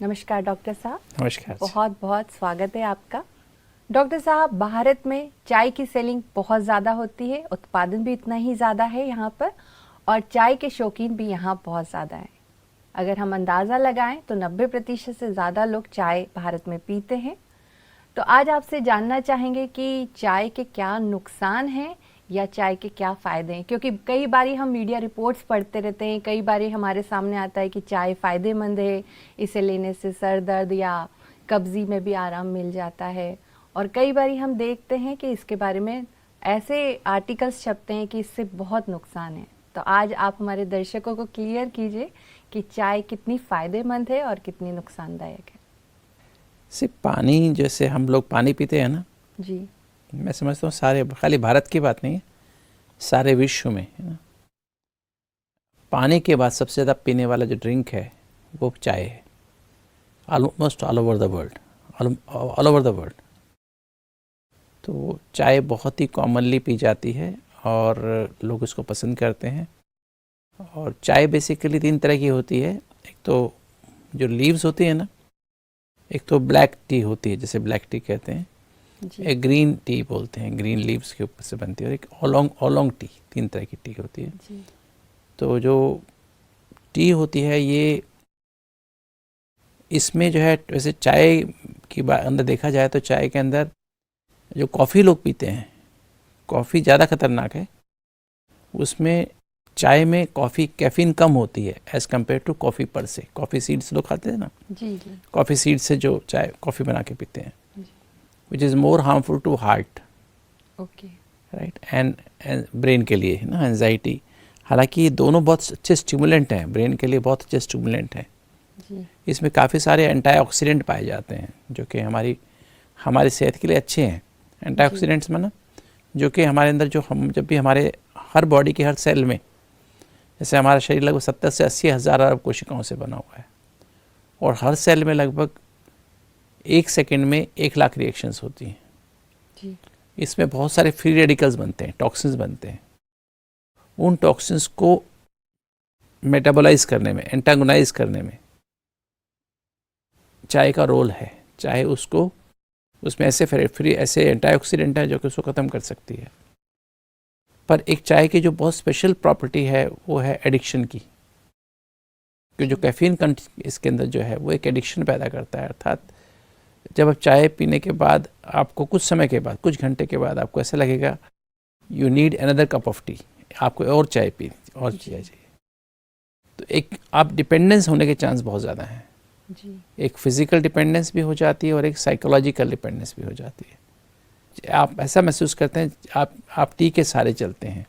नमस्कार डॉक्टर साहब। नमस्कार। बहुत बहुत स्वागत है आपका। डॉक्टर साहब, भारत में चाय की सेलिंग बहुत ज़्यादा होती है, उत्पादन भी इतना ही ज़्यादा है यहाँ पर, और चाय के शौकीन भी यहाँ बहुत ज़्यादा हैं। अगर हम अंदाज़ा लगाएं तो 90% से ज़्यादा लोग चाय भारत में पीते हैं। तो आज आपसे जानना चाहेंगे कि चाय के क्या नुकसान हैं या चाय के क्या फ़ायदे हैं, क्योंकि कई बारी हम मीडिया रिपोर्ट्स पढ़ते रहते हैं, कई बारी हमारे सामने आता है कि चाय फ़ायदेमंद है, इसे लेने से सर दर्द या कब्ज़ी में भी आराम मिल जाता है, और कई बारी हम देखते हैं कि इसके बारे में ऐसे आर्टिकल्स छपते हैं कि इससे बहुत नुकसान है। तो आज आप हमारे दर्शकों को क्लियर कीजिए कि चाय कितनी फ़ायदेमंद है और कितनी नुकसानदायक है। सिर्फ पानी, जैसे हम लोग पानी पीते हैं ना जी, मैं समझता हूँ सारे, खाली भारत की बात नहीं है, सारे विश्व में है ना, पानी के बाद सबसे ज़्यादा पीने वाला जो ड्रिंक है वो चाय है। Almost all over the world, all over the world. तो चाय बहुत ही कॉमनली पी जाती है और लोग इसको पसंद करते हैं। और चाय बेसिकली 3 तरह की होती है। एक तो जो लीव्स होती है ना, एक तो ब्लैक टी होती है, जैसे ब्लैक टी कहते हैं, एक ग्रीन टी बोलते हैं, ग्रीन लीव्स के ऊपर से बनती है, और एक ओलोंग टी। 3 तरह की टी होती है। तो जो टी होती है ये, इसमें जो है, वैसे चाय की अंदर देखा जाए तो चाय के अंदर जो कॉफ़ी लोग पीते हैं, कॉफ़ी ज़्यादा खतरनाक है। उसमें चाय में कॉफ़ी कैफीन कम होती है एज़ कम्पेयर टू कॉफ़ी पर से। कॉफ़ी सीड्स लोग खाते हैं ना, जी। कॉफ़ी सीड्स से जो चाय कॉफ़ी बना के पीते हैं, which is more harmful to heart, okay, right, and brain के लिए है ना, एंजाइटी। हालांकि ये दोनों बहुत अच्छे स्टिमुलेंट हैं, ब्रेन के लिए बहुत अच्छे स्टिमुलेंट हैं। इसमें काफ़ी सारे एंटीऑक्सीडेंट पाए जाते हैं जो कि हमारी सेहत के लिए अच्छे हैं। एंटीऑक्सीडेंट्स माना जो कि हमारे अंदर, जो हम जब भी हमारे हर बॉडी के हर सेल में, जैसे हमारा शरीर लगभग 70 से 80 हज़ार अरब कोशिकाओं से बना हुआ है, और हर सेल में लगभग 1 सेकेंड में 1 लाख रिएक्शंस होती हैं जी। इसमें बहुत सारे फ्री रेडिकल्स बनते हैं, टॉक्सिन्स बनते हैं। उन टॉक्सिन्स को मेटाबोलाइज करने में, एंटागोनाइज करने में चाय का रोल है। चाहे उसमें ऐसे एंटीऑक्सीडेंट है जो कि उसको ख़त्म कर सकती है। पर एक चाय की जो बहुत स्पेशल प्रॉपर्टी है वो है एडिक्शन की, कि जो कैफीन इसके अंदर जो है वो एक एडिक्शन पैदा करता है। अर्थात जब आप चाय पीने के बाद, आपको कुछ समय के बाद, कुछ घंटे के बाद आपको ऐसा लगेगा you need another cup of T, आपको और चाय चाहिए। तो एक आप डिपेंडेंस होने के चांस बहुत ज़्यादा हैं। एक फिजिकल डिपेंडेंस भी हो जाती है और एक साइकोलॉजिकल डिपेंडेंस भी हो जाती है। आप ऐसा महसूस करते हैं आप टी के सहारे चलते हैं,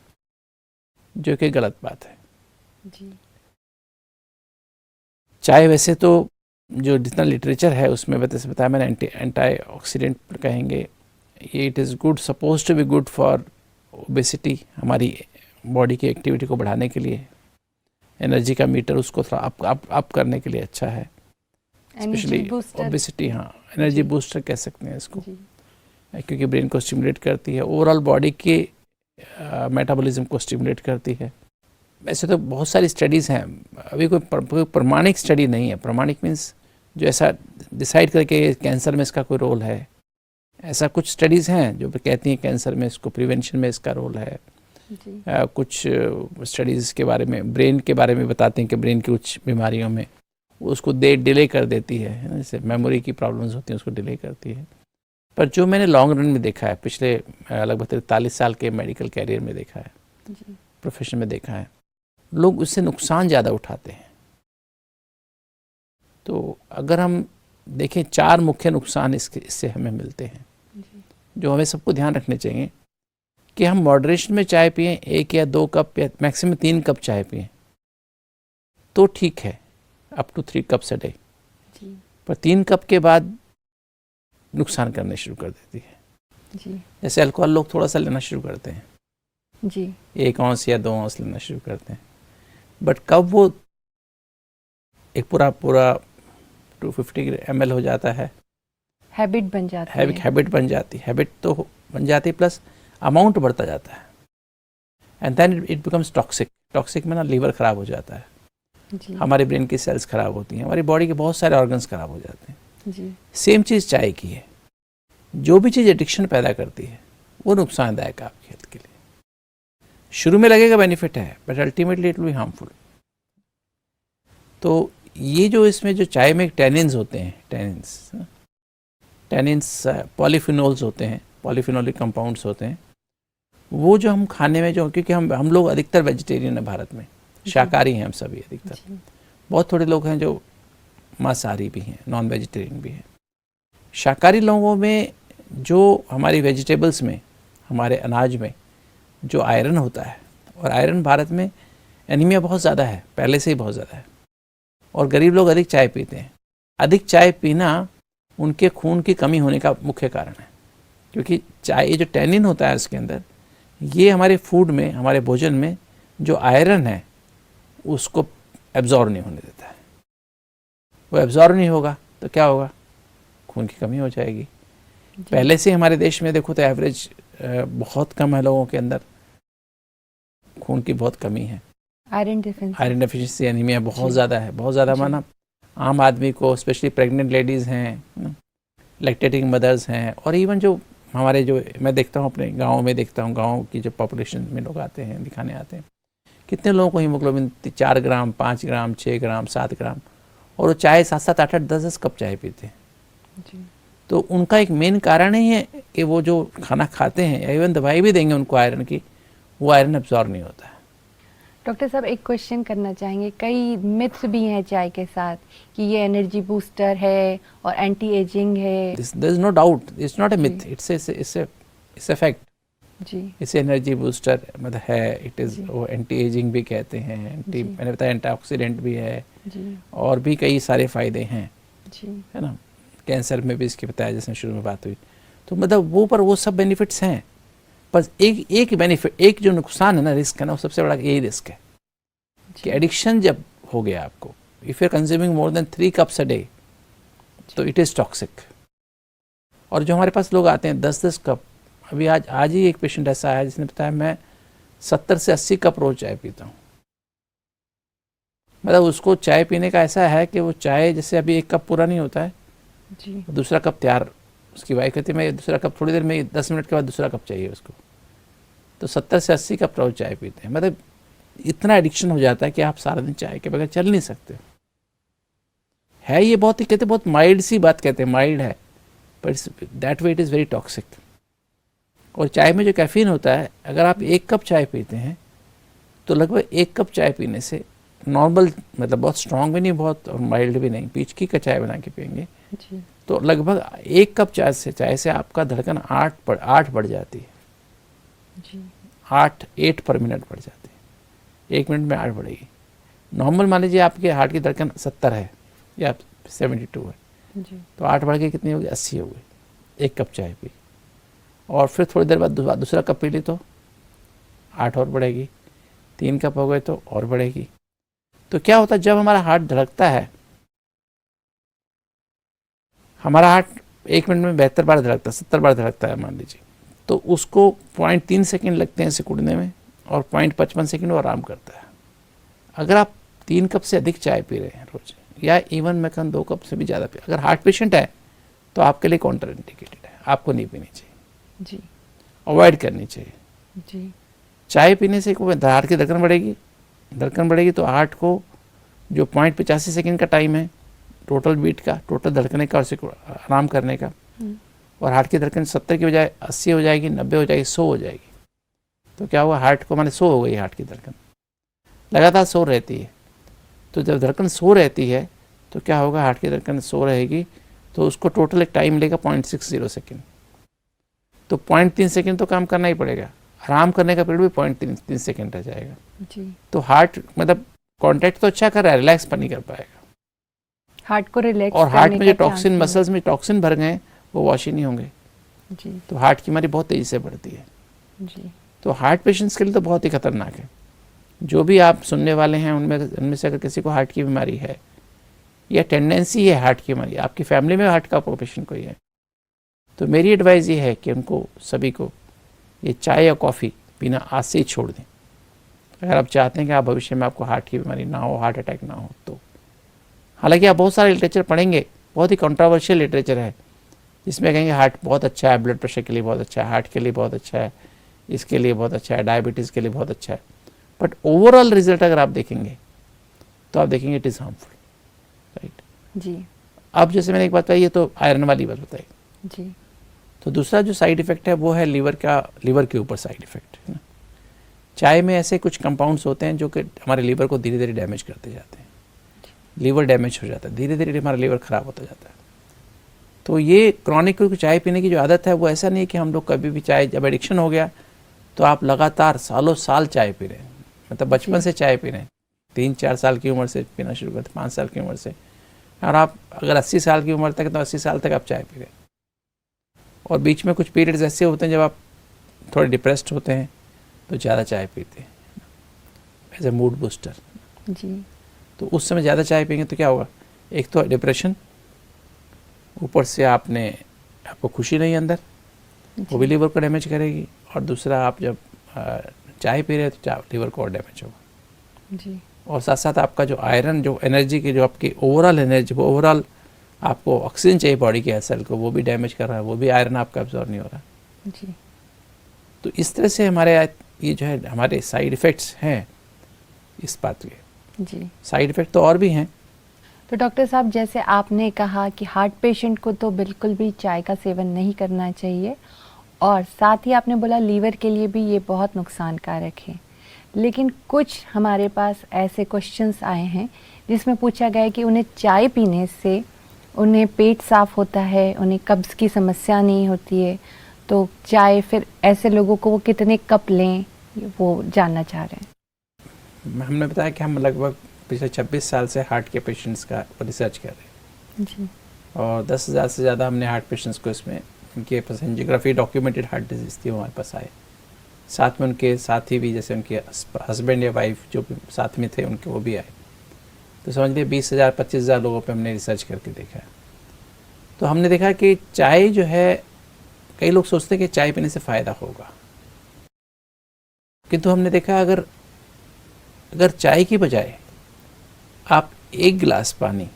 जो कि गलत बात है। चाय वैसे तो जो जितना लिटरेचर है उसमें बताया मैंने, एंटीऑक्सीडेंट कहेंगे ये। It is good, suppose to be good for obesity, हमारी बॉडी की एक्टिविटी को बढ़ाने के लिए, एनर्जी का मीटर उसको थोड़ा अप करने के लिए अच्छा है, स्पेशली ओबेसिटी। हाँ, एनर्जी बूस्टर कह सकते हैं इसको, क्योंकि ब्रेन को स्टिमुलेट करती है, ओवरऑल बॉडी के मेटाबॉलिज्म को स्टिमुलेट करती है। वैसे तो बहुत सारी स्टडीज़ हैं, अभी कोई प्रमाणिक स्टडी नहीं है। प्रमाणिक मीन्स जो ऐसा डिसाइड करके कैंसर में इसका कोई रोल है, ऐसा कुछ स्टडीज़ हैं जो कहती हैं कैंसर में इसको प्रिवेंशन में इसका रोल है। कुछ स्टडीज़ के बारे में, ब्रेन के बारे में बताते हैं कि ब्रेन की कुछ बीमारियों में उसको डिले कर देती है, जैसे मेमोरी की प्रॉब्लम्स होती हैं उसको डिले करती है। पर जो मैंने लॉन्ग रन में देखा है, पिछले लगभग 43 साल के मेडिकल कैरियर में देखा है, प्रोफेशन में देखा है, लोग उससे नुकसान ज़्यादा उठाते हैं। तो अगर हम देखें 4 मुख्य नुकसान इससे हमें मिलते हैं, जो हमें सबको ध्यान रखने चाहिए कि हम मॉडरेशन में चाय पिएं, 1 या 2 कप या मैक्सिमम 3 कप चाय पिएं तो ठीक है, up to 3 cups a day. पर 3 कप के बाद नुकसान करने शुरू कर देती है। जैसे अल्कोहल लोग थोड़ा सा लेना शुरू करते हैं, 1 औंस या 2 औंस लेना शुरू करते हैं, बट कब वो एक पूरा 250 ml हो जाता है, हैबिट बन जाती है। हैबिट तो बन जाती है, प्लस अमाउंट बढ़ता जाता है, and then it becomes toxic. Toxic में ना लीवर खराब हो जाता है, जी हमारे ब्रेन की सेल्स खराब होती हैं, हमारी बॉडी के बहुत सारे ऑर्गन्स खराब हो जाते हैं। जी सेम चीज़ चाय की है, जो भी चीज़ एडिक्शन पैदा करती है वो नुकसानदायक है आपकी हेल्थ के लिए। शुरू में लगेगा बेनिफिट है, but ultimately it will be harmful. तो ये जो इसमें जो चाय में टैनिन्स होते हैं, टैनिन्स पॉलीफिनोल्स होते हैं, पॉलीफिनोलिक कंपाउंड्स होते हैं, वो जो हम खाने में जो, क्योंकि हम लोग अधिकतर वेजिटेरियन है भारत में, शाकाहारी हैं हम सभी अधिकतर, जी बहुत थोड़े लोग हैं जो मांसाहारी भी हैं, नॉन वेजिटेरियन भी हैं। शाकाहारी लोगों में जो हमारी वेजिटेबल्स में, हमारे अनाज में जो आयरन होता है, और आयरन भारत में एनीमिया बहुत ज़्यादा है, पहले से ही बहुत ज़्यादा है, और गरीब लोग अधिक चाय पीते हैं। अधिक चाय पीना उनके खून की कमी होने का मुख्य कारण है, क्योंकि चाय, ये जो टैनिन होता है उसके अंदर, ये हमारे फूड में, हमारे भोजन में जो आयरन है उसको एब्जॉर्ब नहीं होने देता है। वो एब्जॉर्ब नहीं होगा तो क्या होगा, खून की कमी हो जाएगी। पहले से हमारे देश में देखो तो एवरेज बहुत कम है, लोगों के अंदर खून की बहुत कमी है, आयरन डेफिशिएंसी, एनीमिया बहुत ज़्यादा है, बहुत ज़्यादा। माना आम आदमी को, स्पेशली प्रेग्नेंट लेडीज़ हैं, लैक्टेटिंग मदर्स हैं, और इवन जो हमारे जो मैं देखता हूँ अपने गाँव में, देखता हूँ गाँव की जो पॉपुलेशन में लोग आते हैं दिखाने आते हैं, कितने लोगों को हीमोग्लोबिन 4 ग्राम, 5 ग्राम, 6 ग्राम, 7 ग्राम, और वो चाय 7-7, 8-8, 10-10 कप चाय पीते हैं। जी तो उनका एक मेन कारण ही है कि वो जो खाना खाते हैं, या इवन दवाई भी देंगे उनको आयरन की, वो आयरन एब्जॉर्ब नहीं होता है। डॉक्टर साहब एक क्वेश्चन करना चाहेंगे, कई मिथ्स भी हैं चाय के साथ कि ये एनर्जी बूस्टर है और एंटी एजिंग है। There is no doubt, it's not a myth, it's a fact. जी इसे एनर्जी बूस्टर मतलब है, इट इज़, जी। वो एंटी एजिंग भी कहते हैं, एंटी, जी। मैंने बताया एंटीऑक्सीडेंट भी है, जी और भी कई सारे फ़ायदे हैं, जी है ना। कैंसर में भी इसके बताया, जैसे शुरू में बात हुई, तो मतलब वो पर वो सब बेनिफिट्स हैं, बस एक बेनिफिट, एक जो नुकसान है ना, रिस्क है ना, वो सबसे बड़ा यही रिस्क है कि एडिक्शन जब हो गया आपको, if you are consuming more than 3 cups a day, तो इट इज़ टॉक्सिक। और जो हमारे पास लोग आते हैं 10-10 कप, अभी आज ही एक पेशेंट ऐसा आया जिसने बताया मैं 70 से 80 कप रोज चाय पीता हूँ। मतलब उसको चाय पीने का ऐसा है कि वो चाय जैसे अभी 1 कप पूरा नहीं होता है, जी दूसरा कप तैयार, उसकी वाइफ कहती है मैं दूसरा कप थोड़ी देर में, 10 मिनट के बाद दूसरा कप चाहिए उसको। तो 70 से 80 कप रोज चाय पीते हैं। मतलब इतना एडिक्शन हो जाता है कि आप सारा दिन चाय के बगैर चल नहीं सकते। है ये बहुत ही, कहते बहुत माइल्ड सी बात कहते हैं, माइल्ड है, but that way it is very toxic. और चाय में जो कैफीन होता है, अगर आप 1 कप चाय पीते हैं तो लगभग 1 कप चाय पीने से नॉर्मल, मतलब बहुत स्ट्रॉन्ग भी नहीं, बहुत और माइल्ड भी नहीं, बीच की का चाय बना के पियेंगे जी तो लगभग 1 कप चाय से आपका धड़कन 8 बढ़ जाती है। जी 8 पर मिनट बढ़ जाती है, 1 मिनट में 8 बढ़ेगी। नॉर्मल मान लीजिए आपके हार्ट की धड़कन 70 है या 72 है, जी तो 8 बढ़ के कितनी होगी, 80 हो गई। 1 कप चाय पी, और फिर थोड़ी देर बाद दूसरा कप पी ली तो 8 और बढ़ेगी, 3 कप हो गए तो और बढ़ेगी। तो क्या होता है, जब हमारा हार्ट धड़कता है, हमारा हार्ट 1 मिनट में 72 बार धड़कता है, 70 बार धड़कता है मान लीजिए, तो उसको 0.3 सेकेंड लगते हैं सिकुड़ने में, और 0.55 सेकेंड वो आराम करता है। अगर आप 3 कप से अधिक चाय पी रहे हैं रोज, या इवन मैं कहूँ 2 कप से भी ज़्यादा पी, अगर हार्ट पेशेंट है तो आपके लिए कॉन्ट्रा इंडिकेटेड है, आपको नहीं पीनी चाहिए, जी अवॉइड करनी चाहिए। जी चाय पीने से हार्ट की धड़कन बढ़ेगी तो हार्ट को जो 0.85 सेकेंड का टाइम है टोटल बीट का, टोटल धड़कने का और आराम करने का, और हार्ट की धड़कन 70 की बजाय 80 हो जाएगी, 90 हो जाएगी, 100 हो जाएगी। तो क्या हुआ, हार्ट को माने 100 हो गई, हार्ट की धड़कन लगातार 100 रहती है। तो जब धड़कन 100 रहती है तो क्या होगा, हार्ट की धड़कन 100 रहेगी तो उसको टोटल एक टाइम लेगा 0.60 सेकेंड। तो 0.3 सेकेंड तो काम करना ही पड़ेगा, आराम करने का पीरियड भी 0.3 सेकेंड रह जाएगा। जी तो हार्ट मतलब कॉन्टैक्ट तो अच्छा कर रहा है, रिलैक्स पर नहीं कर पाएगा, हार्ट को रिलैक्स और हार्ट करने में जो का टॉक्सिन, chance मसल्स में टॉक्सिन भर गए वो वॉश ही नहीं होंगे, जी तो हार्ट की बीमारी बहुत तेज़ी से बढ़ती है। जी तो हार्ट पेशेंट्स के लिए तो बहुत ही खतरनाक है। जो भी आप सुनने वाले हैं उनमें से अगर किसी को हार्ट की बीमारी है या टेंडेंसी है हार्ट की बीमारी, आपकी फैमिली में हार्ट का पेशेंट कोई है, तो मेरी एडवाइस ये है कि उनको सभी को ये चाय या कॉफ़ी पीना आज से ही छोड़ दें, अगर आप चाहते हैं कि आप भविष्य में आपको हार्ट की बीमारी ना हो, हार्ट अटैक ना हो तो। हालांकि आप बहुत सारे लिटरेचर पढ़ेंगे, बहुत ही कंट्रोवर्शियल लिटरेचर है जिसमें कहेंगे हार्ट बहुत अच्छा है, ब्लड प्रेशर के लिए बहुत अच्छा है, हार्ट के लिए बहुत अच्छा है, इसके लिए बहुत अच्छा है, डायबिटीज़ के लिए बहुत अच्छा है, बट ओवरऑल रिजल्ट अगर आप देखेंगे तो आप देखेंगे इट इज़ हार्मफुल, राइट जी अब जैसे मैंने एक बात बताई, ये तो आयरन वाली बात बताई। जी तो दूसरा जो साइड इफ़ेक्ट है वो है लीवर के ऊपर साइड इफ़ेक्ट है ना। चाय में ऐसे कुछ कंपाउंड्स होते हैं जो कि हमारे लीवर को धीरे धीरे डैमेज करते जाते हैं, लीवर डैमेज हो जाता है, धीरे धीरे हमारा लीवर ख़राब होता जाता है। तो ये क्रॉनिक चाय पीने की जो आदत है वो ऐसा नहीं है कि हम लोग कभी भी चाय, जब एडिक्शन हो गया तो आप लगातार सालों साल चाय पी रहे हैं, मतलब बचपन से चाय पी रहे हैं, 3-4 साल की उम्र से पीना शुरू करते, 5 साल की उम्र से, और आप अगर 80 साल की उम्र तक तो 80 साल तक आप चाय पी रहे हैं। और बीच में कुछ पीरियड्स ऐसे होते हैं जब आप थोड़े डिप्रेस्ड होते हैं तो ज़्यादा चाय पीते हैं एज ए मूड बूस्टर। जी तो उस समय ज़्यादा चाय पिएंगे तो क्या होगा, एक तो डिप्रेशन, ऊपर से आपको खुशी नहीं अंदर, वो भी लीवर को डैमेज करेगी, और दूसरा आप जब चाय पी रहे हैं तो लीवर को और डैमेज होगा जी। और साथ साथ आपका जो आयरन, जो एनर्जी की, जो आपकी ओवरऑल एनर्जी, वो ओवरऑल आपको ऑक्सीजन चाहिए बॉडी के सेल को, वो भी डैमेज कर रहा है, वो भी आयरन आपका एब्जॉर्ब नहीं हो रहा। जी तो इस तरह से हमारे ये जो है हमारे साइड इफ़ेक्ट्स हैं इस बात के। जी साइड इफ़ेक्ट तो और भी हैं। तो डॉक्टर साहब, जैसे आपने कहा कि हार्ट पेशेंट को तो बिल्कुल भी चाय का सेवन नहीं करना चाहिए, और साथ ही आपने बोला लीवर के लिए भी ये बहुत नुकसानकारक है, लेकिन कुछ हमारे पास ऐसे क्वेश्चंस आए हैं जिसमें पूछा गया है कि उन्हें चाय पीने से उन्हें पेट साफ होता है, उन्हें कब्ज़ की समस्या नहीं होती है, तो चाय फिर ऐसे लोगों को वो कितने कप लें, वो जानना चाह रहे हैं। हमने बताया कि हम लगभग पिछले 26 साल से हार्ट के पेशेंट्स का रिसर्च कर रहे हैं जी। और 10,000 से ज़्यादा हमने हार्ट पेशेंट्स को इसमें, उनके पास एंजियोग्राफी डॉक्यूमेंटेड हार्ट डिजीज़ थी, वो हमारे पास आए। साथ में उनके साथी भी, जैसे उनके हस्बैंड या वाइफ जो भी साथ में थे उनके, वो भी आए। तो समझ लीजिए 20,000 25,000 लोगों पे हमने रिसर्च करके देखा है। तो हमने देखा कि चाय जो है, कई लोग सोचते हैं कि चाय पीने से फ़ायदा होगा, किंतु हमने देखा अगर चाय की बजाय आप 1 गिलास पानी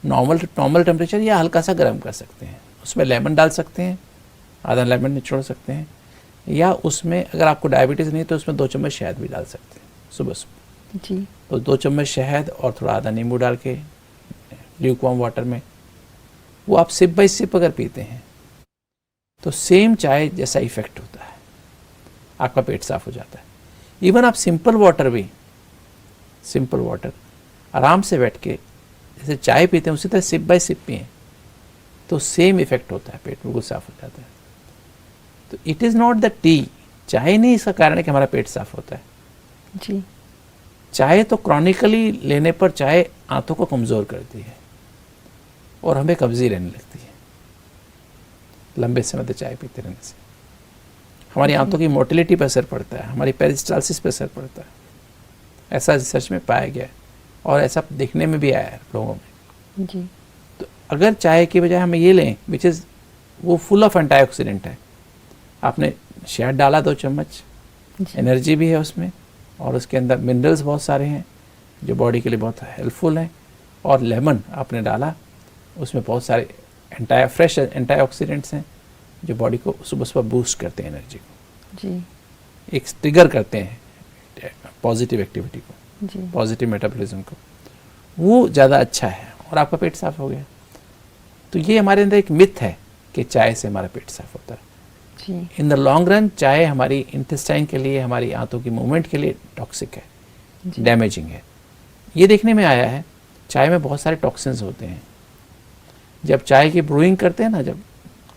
नॉर्मल टेम्परेचर या हल्का सा गर्म कर सकते हैं, उसमें लेमन डाल सकते हैं, आधा लेमन निचोड़ सकते हैं, या उसमें अगर आपको डायबिटीज़ नहीं तो उसमें 2 चम्मच शहद भी डाल सकते हैं सुबह सुबह। जी। तो 2 चम्मच शहद और थोड़ा आधा नींबू डाल के ल्यूकवार्म वाटर में, वो आप सिप बाई सिप अगर पीते हैं तो सेम चाय जैसा इफेक्ट होता है, आपका पेट साफ हो जाता है। इवन आप सिंपल वाटर आराम से बैठ के जैसे चाय पीते हैं उसी तरह सिप बाई सिप पिए तो सेम इफेक्ट होता है, पेट बिल्कुल साफ हो जाता है। तो it is not the T, चाय नहीं इसका कारण है कि हमारा पेट साफ होता है। जी। चाय तो क्रॉनिकली लेने पर चाय आंतों को कमज़ोर करती है और हमें कब्जी रहने लगती है लंबे समय तक चाय पीते रहने से। हमारी आंतों की मोटिलिटी पर असर पड़ता है, हमारी पेरिस्टालसिस पर असर पड़ता है, ऐसा रिसर्च में पाया गया है और ऐसा देखने में भी आया है लोगों में। जी। तो अगर चाय की बजाय हम ये लें, विच इज़ वो फुल ऑफ एंटीऑक्सीडेंट है, आपने शहद डाला 2 चम्मच, एनर्जी भी है उसमें, और उसके अंदर मिनरल्स बहुत सारे हैं जो बॉडी के लिए बहुत हेल्पफुल हैं, और लेमन आपने डाला, उसमें बहुत सारे फ्रेश एंटीऑक्सीडेंट्स हैं जो बॉडी को सुबह सुबह बूस्ट करते हैं, एनर्जी को जी। एक ट्रिगर करते हैं पॉजिटिव एक्टिविटी को, जी। पॉजिटिव मेटाबॉलिज्म को, वो ज़्यादा अच्छा है और आपका पेट साफ हो गया। तो ये हमारे अंदर एक मिथ है कि चाय से हमारा पेट साफ होता है। जी। इन द लॉन्ग रन चाय हमारी इंटेस्टाइन के लिए, हमारी आंतों की मूवमेंट के लिए टॉक्सिक है, डैमेजिंग है। ये देखने में आया है चाय में बहुत सारे टॉक्सिन्स होते हैं। जब चाय की ब्रूइंग करते हैं ना, जब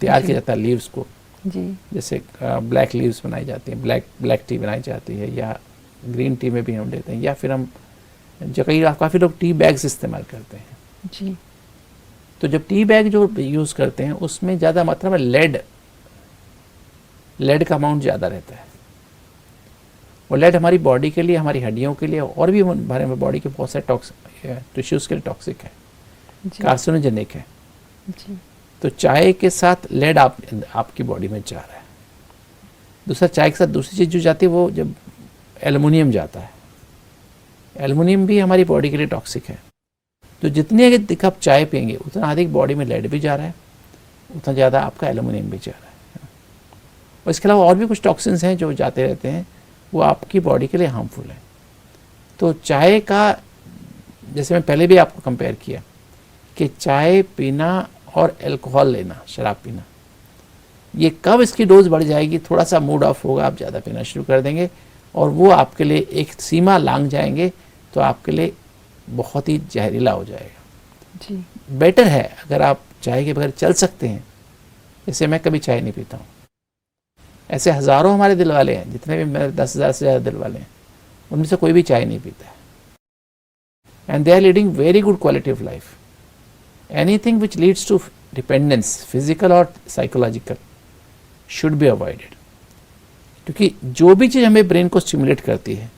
तैयार किया जाता है लीव्स को, जी। जैसे ब्लैक लीव्स बनाई जाती हैं, ब्लैक टी बनाई जाती है, या ग्रीन टी में भी हम लेते हैं, या फिर हम जो काफ़ी लोग टी बैग्स इस्तेमाल करते हैं। जी। तो जब टी बैग जो यूज़ करते हैं उसमें ज़्यादा मात्रा में लेड का अमाउंट ज़्यादा रहता है। वो लेड हमारी बॉडी के लिए, हमारी हड्डियों के लिए, और भी हमारे बॉडी के बहुत सारे टिश्यूज़ के लिए टॉक्सिक है, कार्सिनोजेनिक है। जी। तो चाय के साथ लेड आपकी बॉडी में जा रहा है। दूसरा, चाय के साथ दूसरी चीज़ जो जाती है वो जब एल्युमिनियम जाता है। एल्युमिनियम भी हमारी बॉडी के लिए टॉक्सिक है। तो जितनी अधिक आप चाय पिएंगे उतना अधिक बॉडी में लेड भी जा रहा है, उतना ज़्यादा आपका एल्युमिनियम भी जा रहा है। और इसके अलावा और भी कुछ टॉक्सिन्स हैं जो जाते रहते हैं, वो आपकी बॉडी के लिए हार्मफुल है। तो चाय का, जैसे मैं पहले भी आपको कंपेयर किया कि चाय पीना और अल्कोहल लेना, शराब पीना, ये कब इसकी डोज बढ़ जाएगी, थोड़ा सा मूड ऑफ होगा, आप ज़्यादा पीना शुरू कर देंगे और वो आपके लिए एक सीमा लांघ जाएंगे तो आपके लिए बहुत ही जहरीला हो जाएगा। जी। बेटर है अगर आप चाय के बगैर चल सकते हैं, जैसे मैं कभी चाय नहीं पीता हूँ, ऐसे हज़ारों हमारे दिल वाले हैं, जितने भी मेरे 10,000 से ज़्यादा दिल वाले हैं, उनमें से कोई भी चाय नहीं पीता है। And they are leading very good quality of life. Anything which leads to dependence, physical और साइकोलॉजिकल, शुड बी अवॉइडेड। क्योंकि जो भी चीज़ हमें ब्रेन को स्टिमुलेट करती है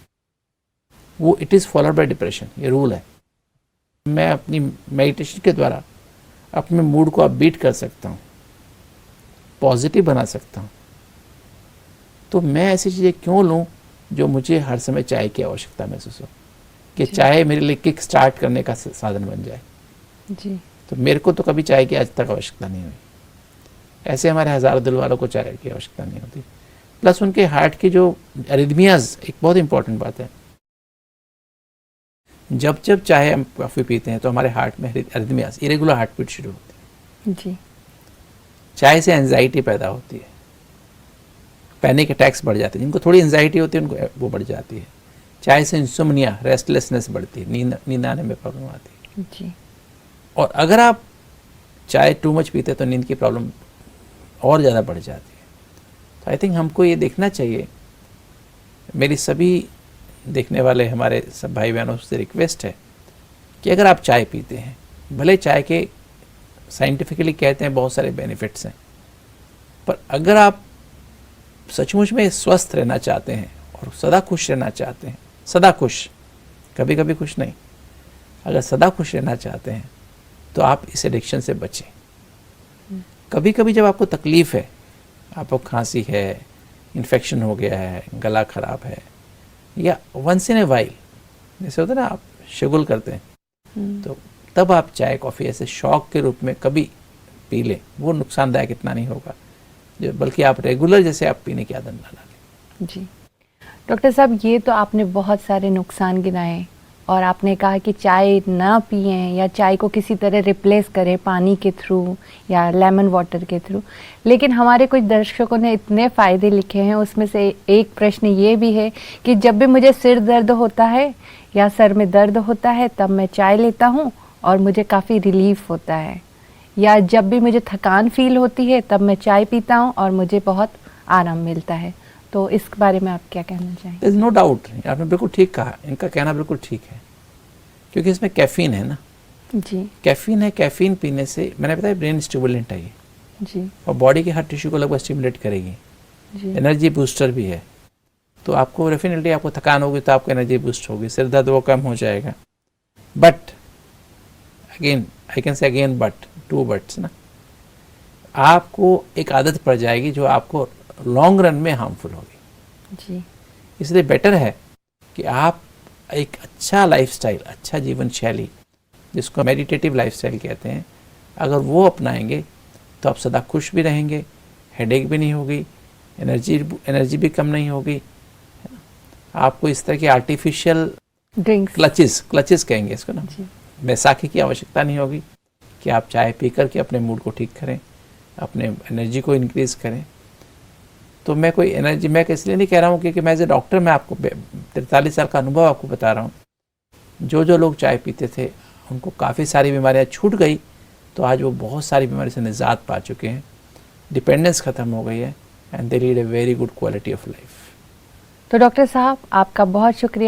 वो it is followed by depression, ये रूल है। मैं अपनी मेडिटेशन के द्वारा अपने मूड को अपबीट कर सकता हूँ, पॉजिटिव बना सकता हूँ। तो मैं ऐसी चीज़ें क्यों लूँ जो मुझे हर समय चाय की आवश्यकता महसूस हो, कि चाय मेरे लिए किक स्टार्ट करने का साधन बन जाए। जी। तो मेरे को तो कभी चाय की आज तक आवश्यकता नहीं हुई। ऐसे हमारे हज़ारों दिल वालों को चाय की आवश्यकता नहीं होती। प्लस उनके हार्ट की जो एरिथमियाज, एक बहुत इंपॉर्टेंट बात है, जब जब चाहे हम कॉफ़ी पीते हैं तो हमारे हार्ट में एरिथमियाज, इरेगुलर हार्ट बीट शुरू होती है। जी। चाय से एंजाइटी पैदा होती है, पैनिक अटैक्स बढ़ जाते हैं, जिनको थोड़ी एंजाइटी होती है उनको वो बढ़ जाती है। चाय से इंसोम्निया, रेस्टलेसनेस बढ़ती है, नींद आने में प्रॉब्लम आती है। जी। और अगर आप चाय टू मच पीते हैं तो नींद की प्रॉब्लम और ज़्यादा बढ़ जाती है। तो आई थिंक हमको ये देखना चाहिए, मेरी सभी देखने वाले हमारे सब भाई बहनों से रिक्वेस्ट है कि अगर आप चाय पीते हैं, भले चाय के साइंटिफिकली कहते हैं बहुत सारे बेनिफिट्स हैं, पर अगर आप सचमुच में स्वस्थ रहना चाहते हैं और सदा खुश रहना चाहते हैं, सदा खुश, कभी कभी खुश नहीं, अगर सदा खुश रहना चाहते हैं तो आप इस एडिक्शन से बचें। कभी कभी जब आपको तकलीफ़ है, आपको खांसी है, इन्फेक्शन हो गया है, गला ख़राब है, या वंस इन ए वाइल जैसे होता है ना, आप शुगल करते हैं, तो तब आप चाय कॉफ़ी ऐसे शौक के रूप में कभी पी लें, वो नुकसानदायक इतना नहीं होगा, जो बल्कि आप रेगुलर जैसे आप पीने की आदत ना डालें। जी। डॉक्टर साहब, ये तो आपने बहुत सारे नुकसान गिनाए और आपने कहा कि चाय ना पिएं या चाय को किसी तरह रिप्लेस करें पानी के थ्रू या लेमन वाटर के थ्रू, लेकिन हमारे कुछ दर्शकों ने इतने फ़ायदे लिखे हैं, उसमें से एक प्रश्न ये भी है कि जब भी मुझे सिर दर्द होता है या सर में दर्द होता है तब मैं चाय लेता हूँ और मुझे काफ़ी रिलीफ होता है, या जब भी मुझे थकान फील होती है तब मैं चाय पीता हूँ और मुझे बहुत आराम मिलता है। तो इस बारे में आप क्या कहना चाहेंगे? देयर इज़ नो डाउट, आपने बिल्कुल ठीक कहा, इनका कहना बिल्कुल ठीक है, क्योंकि इसमें कैफ़ीन है ना। जी। कैफ़ीन है, कैफ़ीन पीने से मैंने बताया ब्रेन स्टिमुलेंट है ये, जी। और बॉडी के हर टिश्यू को लगभग स्टिमुलेट करेगी। जी। एनर्जी बूस्टर भी है, तो आपको डेफिनेटली आपको थकान होगी तो आपको एनर्जी बूस्ट होगी, सिर दर्द वो कम हो जाएगा। But again I can say again but, two buts ना, आपको एक आदत पड़ जाएगी जो आपको लॉन्ग रन में हार्मफुल होगी। जी। इसलिए बेटर है कि आप एक अच्छा लाइफस्टाइल, अच्छा जीवन शैली, जिसको मेडिटेटिव लाइफस्टाइल कहते हैं, अगर वो अपनाएंगे तो आप सदा खुश भी रहेंगे, हेडेक भी नहीं होगी, एनर्जी भी कम नहीं होगी। आपको इस तरह की आर्टिफिशियल ड्रिंक्स, क्लचेस कहेंगे इसको ना, बैसाखी की आवश्यकता नहीं होगी कि आप चाय पी कर के अपने मूड को ठीक करें, अपने एनर्जी को इंक्रीज़ करें। तो मैं कोई एनर्जी, मैं इसलिए नहीं कह रहा हूँ क्योंकि मैं एज ए डॉक्टर मैं आपको 43 साल का अनुभव आपको बता रहा हूँ। जो लोग चाय पीते थे उनको काफ़ी सारी बीमारियाँ छूट गई, तो आज वो बहुत सारी बीमारी से निजात पा चुके हैं, डिपेंडेंस ख़त्म हो गई है, and they lead a very good quality of life. तो डॉक्टर साहब आपका बहुत शुक्रिया।